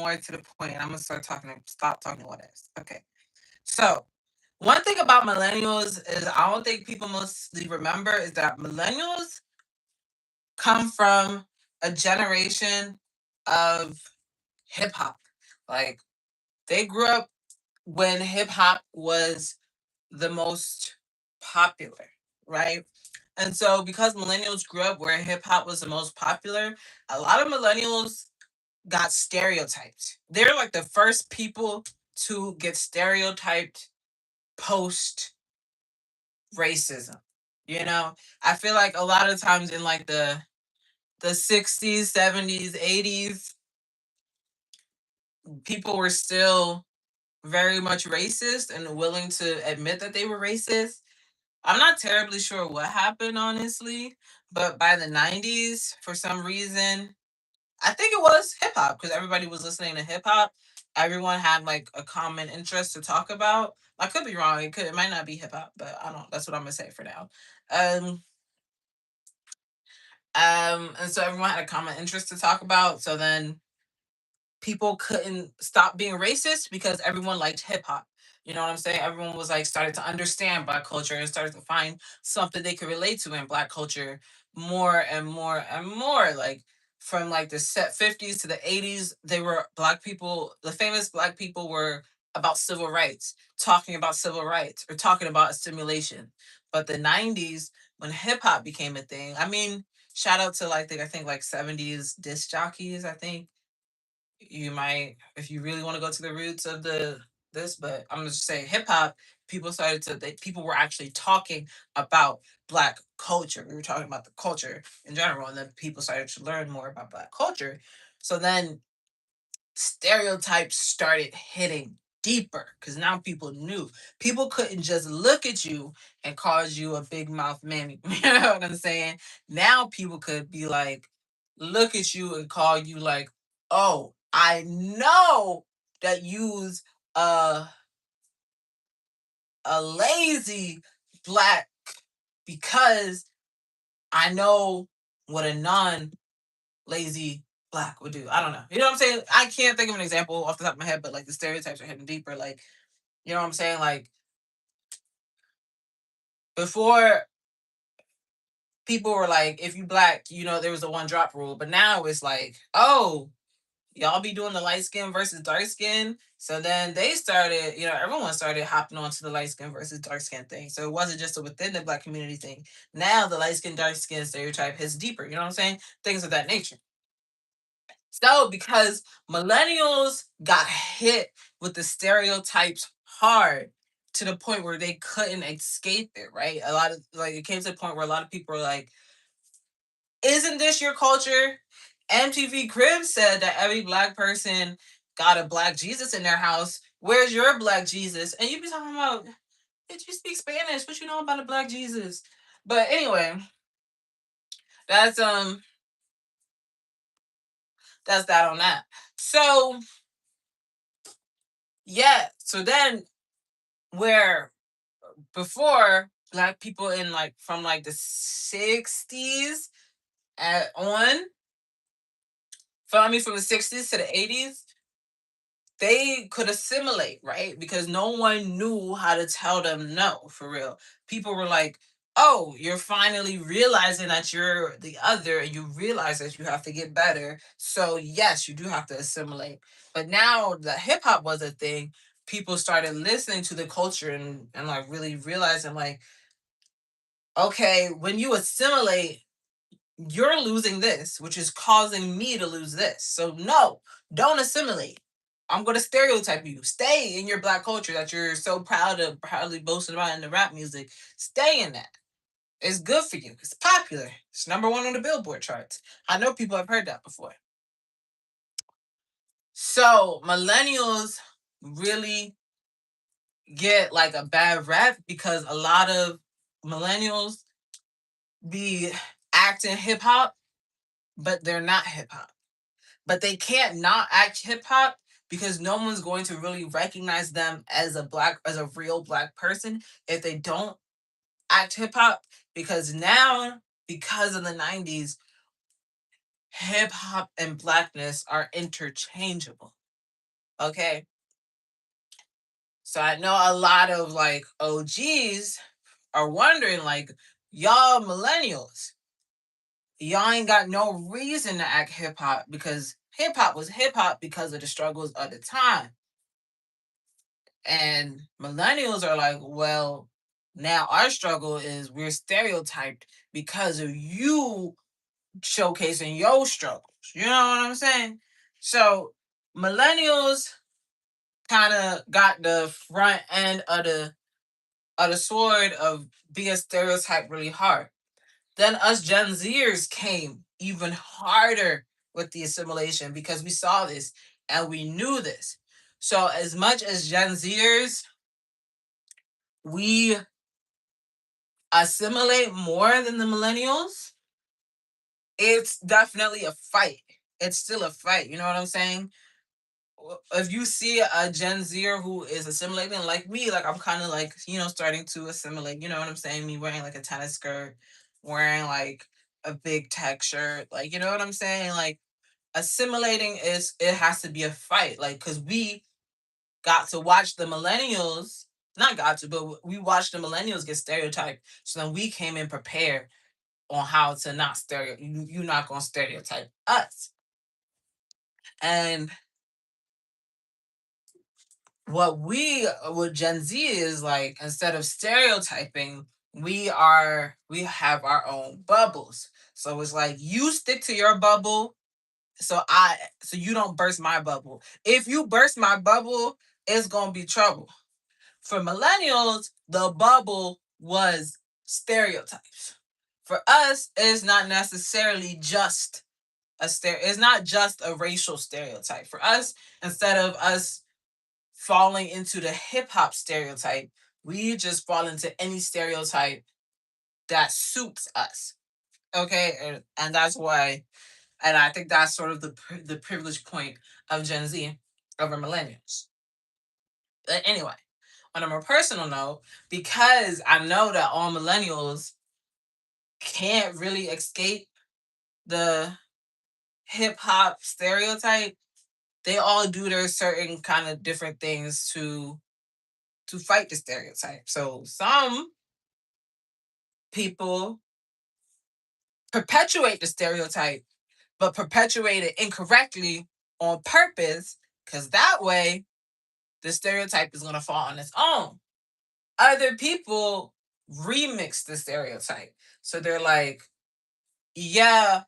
more to the point. I'm gonna stop talking all this. Okay. So one thing about millennials is I don't think people mostly remember is that millennials come from a generation of hip hop. Like they grew up when hip hop was the most popular, right? And so because millennials grew up where hip hop was the most popular, a lot of millennials got stereotyped. They're like the first people to get stereotyped post racism. You know, I feel like a lot of times in like the 60s, 70s, 80s, people were still very much racist and willing to admit that they were racist. I'm not terribly sure what happened, honestly, but by the 90s, for some reason, I think it was hip hop because everybody was listening to hip hop. Everyone had like a common interest to talk about. I could be wrong. It might not be hip hop, but I don't. That's what I'm gonna say for now. Um, and so everyone had a common interest to talk about. So then people couldn't stop being racist because everyone liked hip hop. You know what I'm saying? Everyone was like started to understand black culture and started to find something they could relate to in black culture more and more and more. Like from like the set 50s to the 80s, they were black people, the famous black people were about civil rights, talking about civil rights or talking about assimilation. But the 90s, when hip hop became a thing, I mean, shout out to like I think like 70s disc jockeys, I think you might if you really want to go to the roots of the this, but I'm just saying hip hop, people were actually talking about black culture. We were talking about the culture in general, and then people started to learn more about black culture. So then stereotypes started hitting deeper because now people knew. People couldn't just look at you and call you a big mouth mammy. You know what I'm saying? Now people could be like, look at you and call you like, oh, I know that you's a a lazy black because I know what a non lazy black would do. I don't know. You know what I'm saying? I can't think of an example off the top of my head, but like the stereotypes are hitting deeper. Like, you know what I'm saying? Like before people were like, if you black, you know, there was a one drop rule. But now it's like, oh, y'all be doing the light skin versus dark skin. So then they started, you know, everyone started hopping onto the light skin versus dark skin thing. So it wasn't just a within the black community thing. Now the light skin, dark skin stereotype hits deeper. You know what I'm saying? Things of that nature. So, because millennials got hit with the stereotypes hard to the point where they couldn't escape it, right? A lot of like it came to the point where a lot of people were like, "Isn't this your culture?" MTV Cribs said that every black person got a black Jesus in their house. Where's your black Jesus? And you be talking about, did you speak Spanish? What you know about a black Jesus? But anyway, that's that's that on that. So yeah, so then where before black people in like from like the 60s on from I mean from the 60s to the 80s, they could assimilate, right? Because no one knew how to tell them no, for real. People were like, oh, you're finally realizing that you're the other and you realize that you have to get better. So yes, you do have to assimilate. But now the hip hop was a thing, people started listening to the culture and like really realizing like, okay, when you assimilate, you're losing this, which is causing me to lose this. So no, don't assimilate. I'm gonna stereotype you. Stay in your black culture that you're so proudly boasting about in the rap music. Stay in that. It's good for you. It's popular. It's number one on the Billboard charts. I know people have heard that before. So millennials really get like a bad rep because a lot of millennials be acting hip hop, but they're not hip hop. But they can't not act hip hop because no one's going to really recognize them as a real black person if they don't act hip hop, because now, because of the 90s, hip hop and blackness are interchangeable. Okay. So I know a lot of like OGs are wondering, like, y'all millennials, y'all ain't got no reason to act hip hop because hip hop was hip hop because of the struggles of the time. And millennials are like, well, now our struggle is we're stereotyped because of you showcasing your struggles. You know what I'm saying? So millennials kind of got the front end of the sword of being stereotyped really hard. Then us Gen Zers came even harder with the assimilation because we saw this and we knew this. So as much as Gen Zers, we assimilate more than the millennials, it's definitely a fight. It's still a fight. You know what I'm saying? If you see a Gen Zer who is assimilating like me, like I'm kind of like, starting to assimilate, you know what I'm saying? Me wearing like a tennis skirt, wearing like a big tech shirt, like, you know what I'm saying? Like assimilating it has to be a fight, like, because we got to watch the millennials, not got to, but we watched the millennials get stereotyped. So then we came in prepared on how to not you're not gonna stereotype us. And what Gen Z is like, instead of stereotyping, we have our own bubbles. So it's like you stick to your bubble, so you don't burst my bubble. If you burst my bubble, it's gonna be trouble. For millennials, the bubble was stereotypes. For us, it's not necessarily just it's not just a racial stereotype. For us, instead of us falling into the hip hop stereotype, we just fall into any stereotype that suits us. Okay, and that's why, and I think that's sort of the privilege point of Gen Z over millennials. But anyway, on a more personal note, because I know that all millennials can't really escape the hip hop stereotype, they all do their certain kind of different things to fight the stereotype. So some people perpetuate the stereotype, but perpetuate it incorrectly on purpose, because that way the stereotype is going to fall on its own. Other people remix the stereotype. So they're like, yeah,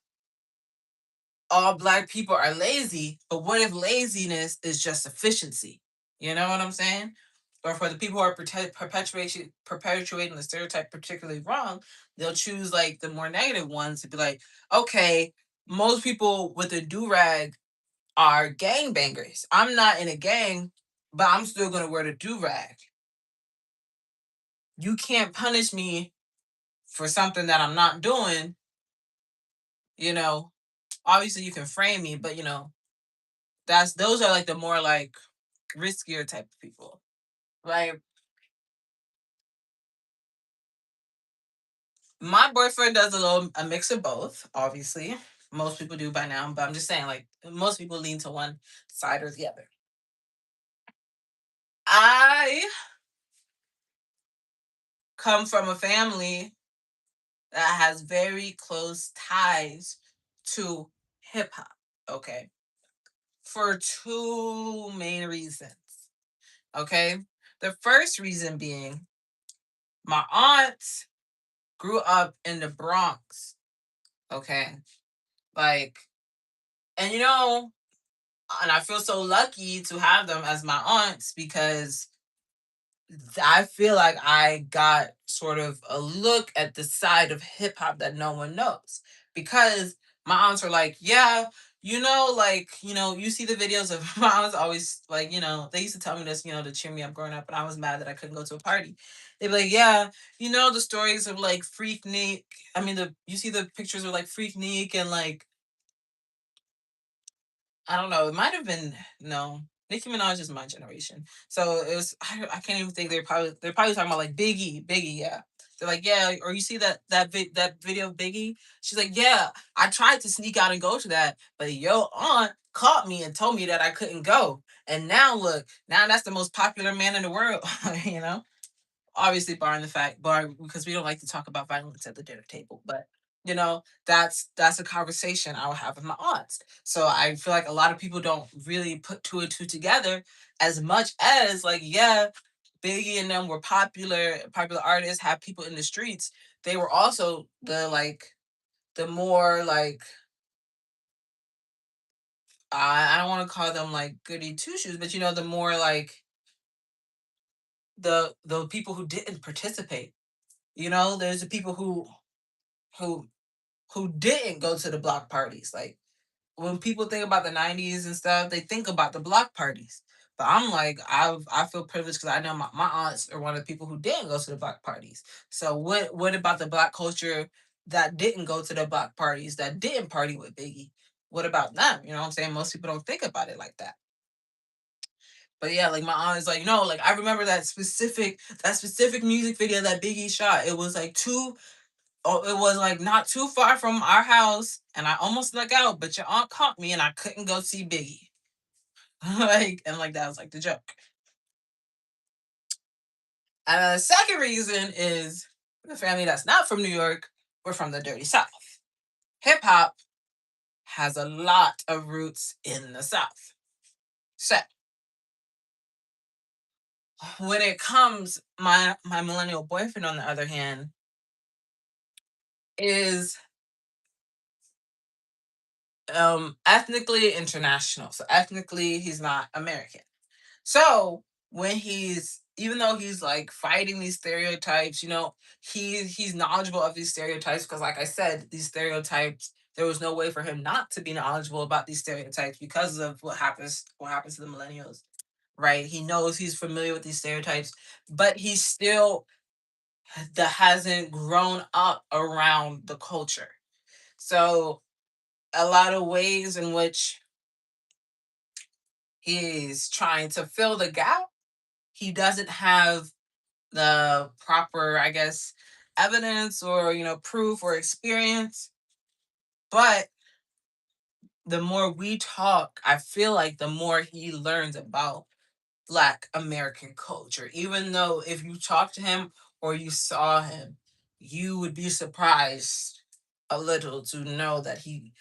all Black people are lazy, but what if laziness is just efficiency? You know what I'm saying? Or for the people who are perpetuating the stereotype particularly wrong, they'll choose like the more negative ones to be like, okay, most people with a do rag are gangbangers. I'm not in a gang, but I'm still gonna wear the do rag. You can't punish me for something that I'm not doing. You know, obviously you can frame me, but those are like the more like riskier type of people. Like my boyfriend does a mix of both, obviously. Most people do by now, but I'm just saying, like, most people lean to one side or the other. I come from a family that has very close ties to hip hop, okay? For two main reasons, okay? The first reason being my aunt grew up in the Bronx, okay? Like, and and I feel so lucky to have them as my aunts because I feel like I got sort of a look at the side of hip hop that no one knows. Because my aunts are like, yeah, you see the videos of my aunts always like, they used to tell me this, to cheer me up growing up, and I was mad that I couldn't go to a party. They'd be like, yeah, the stories of like Freak Nick. I mean, you see the pictures of like Freak Nick and like I don't know. It might have been no. Nicki Minaj is my generation, so it was. I can't even think. They're probably talking about like Biggie. Biggie, yeah. They're like, yeah, or you see that video of Biggie? She's like, yeah, I tried to sneak out and go to that, but your aunt caught me and told me that I couldn't go. And now look, now that's the most popular man in the world, you know? Obviously barring the fact bar because we don't like to talk about violence at the dinner table, but that's a conversation I will have with my aunts. So I feel like a lot of people don't really put two and two together as much as like, yeah, Biggie and them were popular artists, have people in the streets. They were also the more like I don't want to call them like goody two shoes, but the more like the people who didn't participate. There's the people who who didn't go to the block parties. Like when people think about the '90s and stuff, they think about the block parties. But I'm like, I feel privileged because I know my aunts are one of the people who didn't go to the block parties. So what about the black culture that didn't go to the block parties, that didn't party with Biggie? What about them? You know what I'm saying? Most people don't think about it like that. But yeah, like my aunt is like, no, like I remember that specific music video that Biggie shot. It was like it was like not too far from our house, and I almost snuck out, but your aunt caught me, and I couldn't go see Biggie. Like that was like the joke. And the second reason is the family that's not from New York. We're from the dirty South. Hip hop has a lot of roots in the South. So when it comes, my millennial boyfriend, on the other hand, is ethnically international. So ethnically, he's not American. So when he's even though he's like fighting these stereotypes, he's knowledgeable of these stereotypes because, like I said, these stereotypes. There was no way for him not to be knowledgeable about these stereotypes because of what happens to the millennials, right? He knows he's familiar with these stereotypes, but he still that hasn't grown up around the culture. So a lot of ways in which he's trying to fill the gap, he doesn't have the proper, I guess, evidence or proof or experience. But the more we talk, I feel like the more he learns about Black American culture. Even though if you talk to him or you saw him, you would be surprised a little to know that he.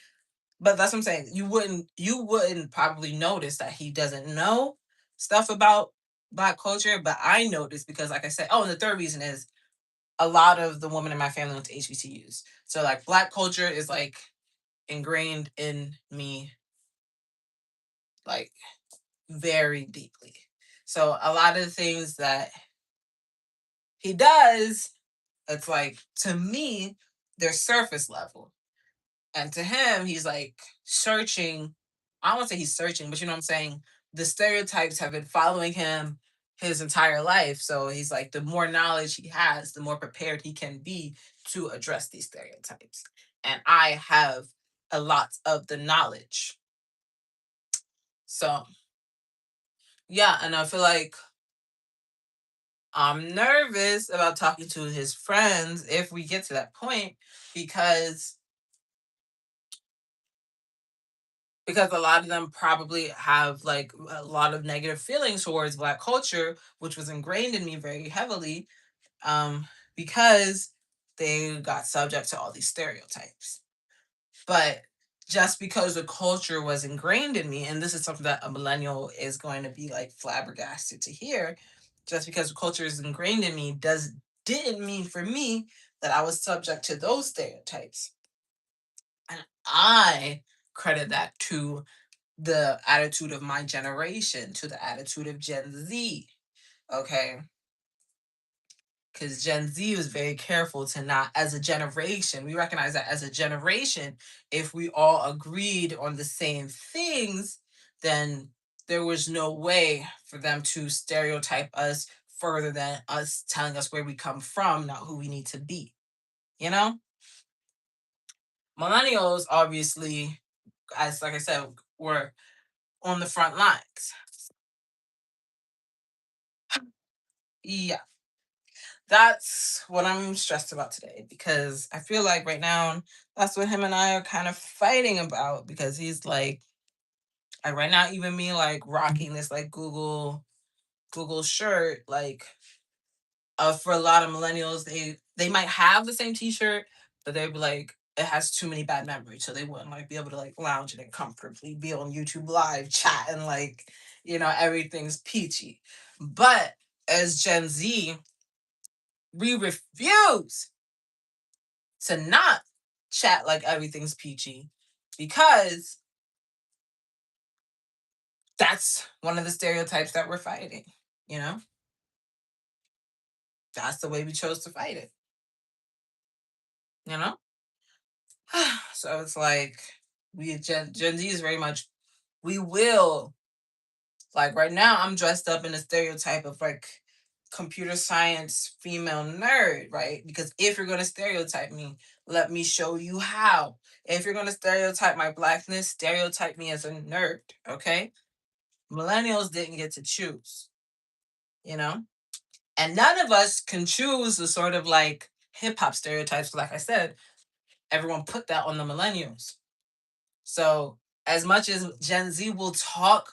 But that's what I'm saying. You wouldn't probably notice that he doesn't know stuff about Black culture, but I noticed because, like I said, oh, and the third reason is a lot of the women in my family went to HBCUs. So like Black culture is like ingrained in me like very deeply. So a lot of the things that he does, it's like to me, they're surface level. And to him, he's like searching. I don't want to say he's searching, but you know what I'm saying? The stereotypes have been following him his entire life. So he's like, the more knowledge he has, the more prepared he can be to address these stereotypes. And I have a lot of the knowledge. So yeah, and I feel like I'm nervous about talking to his friends if we get to that point because a lot of them probably have like a lot of negative feelings towards Black culture, which was ingrained in me very heavily, um, because they got subject to all these stereotypes. But just because the culture was ingrained in me, and this is something that a millennial is going to be like flabbergasted to hear, just because the culture is ingrained in me didn't mean for me that I was subject to those stereotypes. And I credit that to the attitude of my generation, to the attitude of Gen Z. Okay. Because Gen Z was very careful to not, as a generation, we recognize that as a generation, if we all agreed on the same things, then there was no way for them to stereotype us further than us telling us where we come from, not who we need to be. You know? Millennials, obviously, as like I said, were on the front lines. Yeah. That's what I'm stressed about today because I feel like right now that's what him and I are kind of fighting about because he's like right now even me like rocking this like Google shirt like for a lot of millennials they might have the same t-shirt but they'd be like it has too many bad memories so they wouldn't like be able to like lounge in it comfortably be on YouTube live chat and like everything's peachy but as Gen Z we refuse to not chat like everything's peachy because that's one of the stereotypes that we're fighting. You know, that's the way we chose to fight it. You know, so it's like we Gen Z is very much we will like right now. I'm dressed up in a stereotype of like computer science female nerd, right? Because if you're gonna stereotype me, let me show you how. If you're gonna stereotype my blackness, stereotype me as a nerd, okay? Millennials didn't get to choose, you know? And none of us can choose the sort of like hip hop stereotypes. Like I said, everyone put that on the millennials. So, as much as Gen Z will talk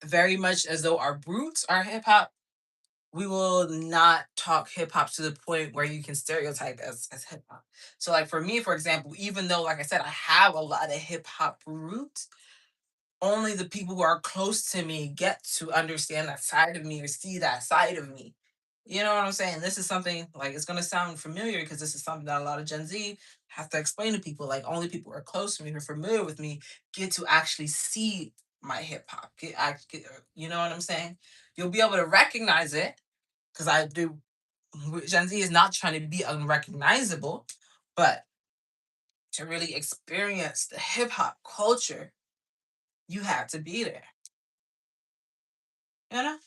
very much as though our roots are hip hop, we will not talk hip hop to the point where you can stereotype as hip hop. So, like for me, for example, even though, like I said, I have a lot of hip hop roots, only the people who are close to me get to understand that side of me or see that side of me. You know what I'm saying? This is something like it's gonna sound familiar because this is something that a lot of Gen Z have to explain to people. Like only people who are close to me, who are familiar with me, get to actually see my hip hop. You know what I'm saying? You'll be able to recognize it because I do. Gen Z is not trying to be unrecognizable, but to really experience the hip hop culture, you have to be there. You know?